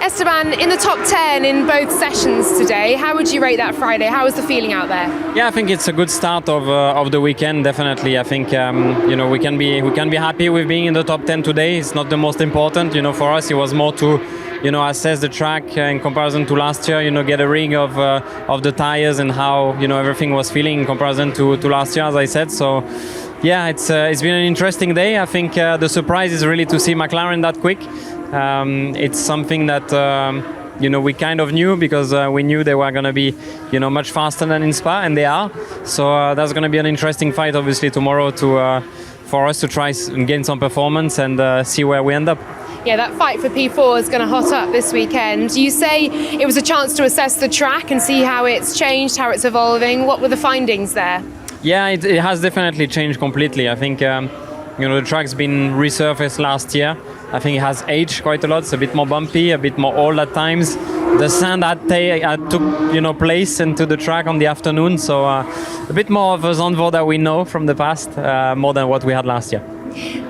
Esteban, in the top 10 in both sessions today, how would you rate that Friday? How was the feeling out there? Yeah, I think it's a good start of the weekend. Definitely, I think we can be happy with being in the top 10 today. It's not the most important. For us, it was more to assess the track in comparison to last year. Get a ring of the tires and how everything was feeling in comparison to last year, as I said. So. Yeah, it's been an interesting day. I think the surprise is really to see McLaren that quick. It's something that we kind of knew because we knew they were going to be much faster than in Spa, and they are. So that's going to be an interesting fight, obviously, tomorrow for us to try and gain some performance and see where we end up. Yeah, that fight for P4 is going to hot up this weekend. You say it was a chance to assess the track and see how it's changed, how it's evolving. What were the findings there? Yeah, it has definitely changed completely. I think the track's been resurfaced last year. I think it has aged quite a lot. It's a bit more bumpy, a bit more old at times. The sand took place into the track on the afternoon, so a bit more of a Zandvoort that we know from the past, more than what we had last year.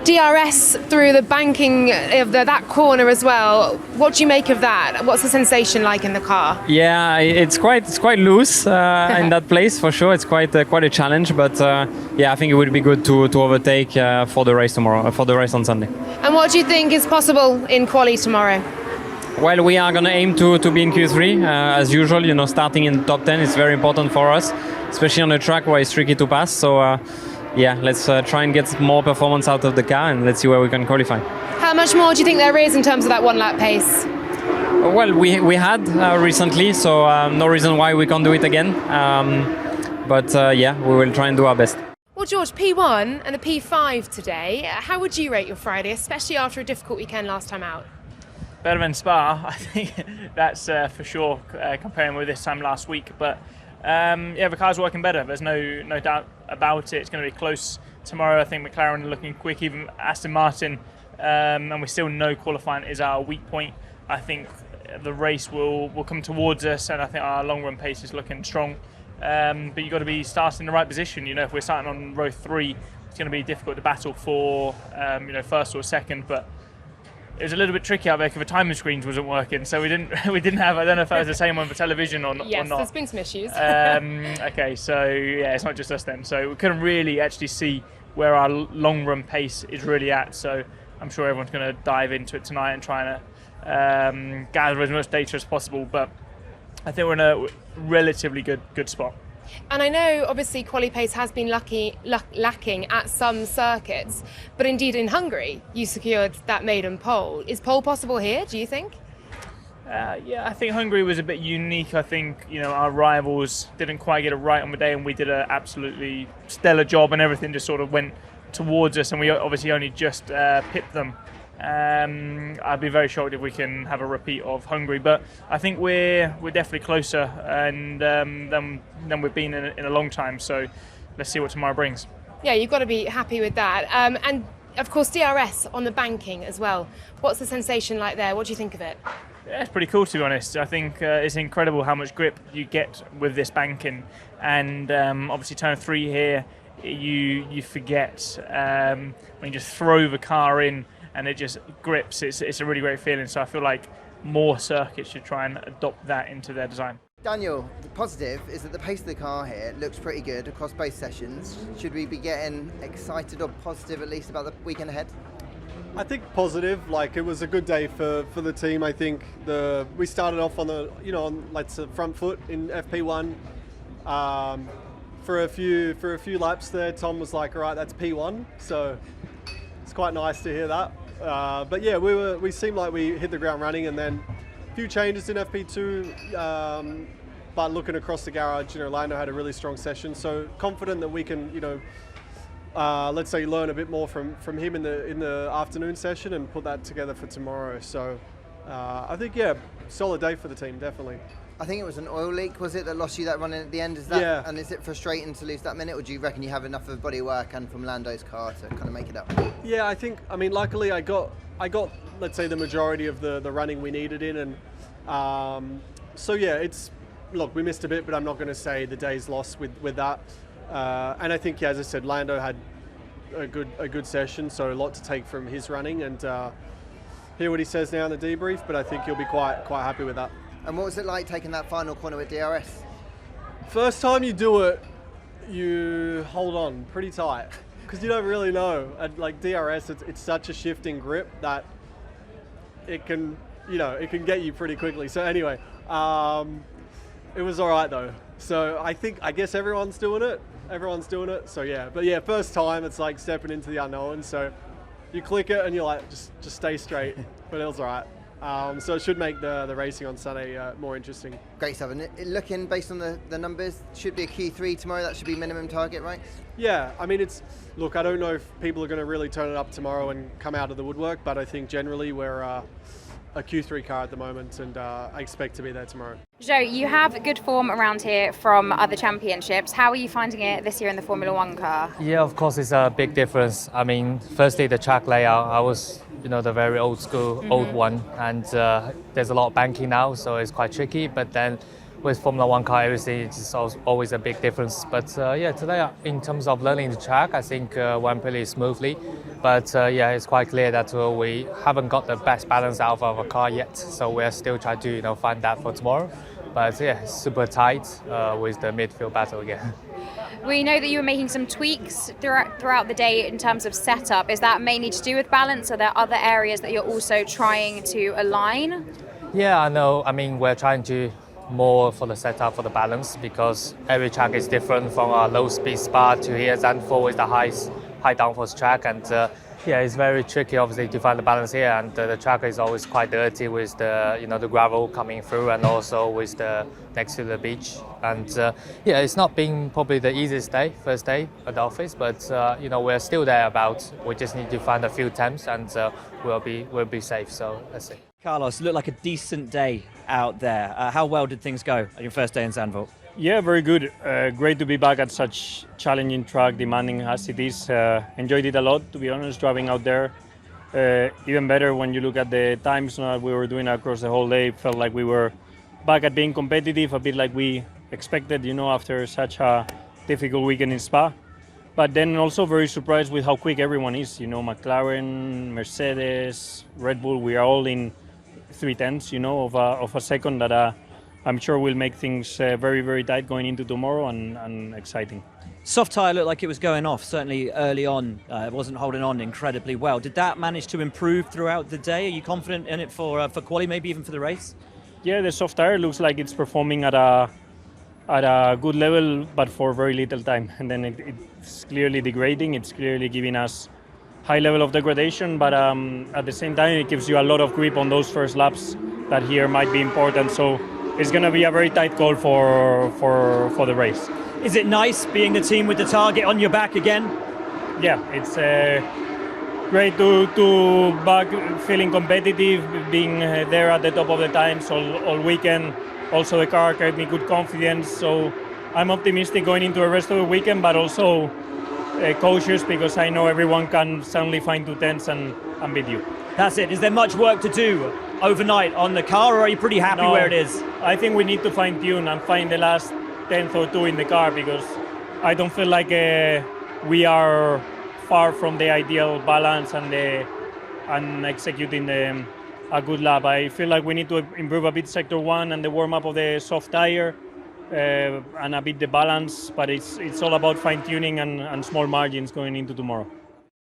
DRS through the banking of that corner as well. What do you make of that? What's the sensation like in the car? Yeah, it's quite loose in that place for sure. It's quite a challenge, but I think it would be good to overtake for the race tomorrow, for the race on Sunday. And what do you think is possible in quali tomorrow? Well, we are going to aim to be in Q3 as usual. Starting in the top 10 is very important for us, especially on a track where it's tricky to pass. So. Let's try and get more performance out of the car and let's see where we can qualify. How much more do you think there is in terms of that one lap pace? Well, we had recently, so no reason why we can't do it again. But we will try and do our best. Well, George, P1 and the P5 today. How would you rate your Friday, especially after a difficult weekend last time out? Better than Spa, I think that's for sure, comparing with this time last week. But the car's working better. There's no doubt about it. It's going to be close tomorrow. I think McLaren are looking quick, even Aston Martin, and we still know qualifying is our weak point. I think the race will come towards us, and I think our long run pace is looking strong. But you've got to be starting in the right position. If we're starting on row 3, it's going to be difficult to battle for first or second. But it was a little bit tricky out there because the timing screens wasn't working, so we didn't have. I don't know if that was the same on the television or not. Yes, there's been some issues. Okay, so it's not just us then. So we couldn't really actually see where our long run pace is really at. So I'm sure everyone's going to dive into it tonight and try to gather as much data as possible. But I think we're in a relatively good spot. And I know, obviously, quali pace has been lacking at some circuits, but indeed in Hungary, you secured that maiden pole. Is pole possible here, do you think? I think Hungary was a bit unique. I think, our rivals didn't quite get it right on the day, and we did an absolutely stellar job, and everything just sort of went towards us, and we obviously only just pipped them. I'd be very shocked if we can have a repeat of Hungary, but I think we're definitely closer and than we've been in a long time. So let's see what tomorrow brings. Yeah, you've got to be happy with that. And of course, DRS on the banking as well. What's the sensation like there? What do you think of it? Yeah, it's pretty cool, to be honest. I think it's incredible how much grip you get with this banking, and obviously turn 3 here, you forget when you just throw the car in and it just grips. It's a really great feeling. So I feel like more circuits should try and adopt that into their design. Daniel, the positive is that the pace of the car here looks pretty good across both sessions. Should we be getting excited or positive at least about the weekend ahead? I think positive. Like, it was a good day for the team. I think we started off on the front foot in FP1. For a few laps there, Tom was like, "All right, that's P1." So it's quite nice to hear that. But yeah, we seemed like we hit the ground running, and then a few changes in FP2. But looking across the garage, Lando had a really strong session. So confident that we can, let's say, learn a bit more from him in the afternoon session and put that together for tomorrow. So I think, solid day for the team, definitely. I think it was an oil leak, was it, that lost you that run in at the end? Is that, yeah. And is it frustrating to lose that minute, or do you reckon you have enough of body work and from Lando's car to kind of make it up? Yeah, luckily I got, let's say, the majority of the running we needed in, and look, we missed a bit, but I'm not going to say the day's lost with that. And I think, as I said, Lando had a good session, so a lot to take from his running, and hear what he says now in the debrief, but I think he'll be quite happy with that. And what was it like taking that final corner with DRS? First time you do it, you hold on pretty tight because you don't really know. And like DRS, it's such a shifting grip that it can get you pretty quickly. So anyway, it was all right though. So I guess everyone's doing it. So yeah, but yeah, first time it's like stepping into the unknown. So you click it and you're like, just stay straight. But it was all right. So it should make the racing on Sunday more interesting. Great stuff. And looking based on the numbers, should be a Q3 tomorrow. That should be minimum target, right? Yeah, I mean, look, I don't know if people are going to really turn it up tomorrow and come out of the woodwork, but I think generally we're a Q3 car at the moment, and I expect to be there tomorrow. Zhou, you have good form around here from other championships. How are you finding it this year in the Formula One car? Yeah, of course, it's a big difference. I mean, firstly, the track layout, I was, the very old school, old one, and there's a lot of banking now, so it's quite tricky. But then with Formula One car, everything is always a big difference. But today, in terms of learning the track, I think went pretty smoothly. But it's quite clear that we haven't got the best balance out of our car yet, so we're still trying to find that for tomorrow. But it's super tight with the midfield battle again. We know that you were making some tweaks throughout the day in terms of setup. Is that mainly to do with balance? Are there other areas that you're also trying to align? Yeah, I know. I mean, we're trying to more for the setup for the balance because every track is different from a low speed Spa to here Zandvoort is the high downforce track, and it's very tricky obviously to find the balance here, and the track is always quite dirty with the gravel coming through and also with the next to the beach, and it's not been probably the easiest first day at the office, but we're still there we just need to find a few temps and we'll be safe, so let's see. Carlos, looked like a decent day out there. How well did things go on your first day in Zandvoort? Yeah, very good. Great to be back at such challenging track, demanding as it is. Enjoyed it a lot, to be honest, driving out there. Even better when you look at the times that we were doing across the whole day. Felt like we were back at being competitive, a bit like we expected, after such a difficult weekend in Spa. But then also very surprised with how quick everyone is. McLaren, Mercedes, Red Bull, we are all in 0.3 of a second that I'm sure will make things very, very tight going into tomorrow and exciting. Soft tyre looked like it was going off, certainly early on. It wasn't holding on incredibly well. Did that manage to improve throughout the day? Are you confident in it for quali, maybe even for the race? Yeah, the soft tyre looks like it's performing at a good level, but for very little time. And then it's clearly degrading. It's clearly giving us high level of degradation, but at the same time, it gives you a lot of grip on those first laps that here might be important. So it's going to be a very tight call for the race. Is it nice being the team with the target on your back again? Yeah, it's great to back feeling competitive, being there at the top of the times all weekend. Also, the car gave me good confidence, so I'm optimistic going into the rest of the weekend, but also cautious because I know everyone can suddenly find 2/10 and beat you. That's it. Is there much work to do overnight on the car, or are you pretty happy where it is? I think we need to fine tune and find the last 10th or 2 in the car because I don't feel like we are far from the ideal balance and executing a good lap. I feel like we need to improve a bit sector 1 and the warm up of the soft tire. And a bit the balance, but it's all about fine tuning and small margins going into tomorrow.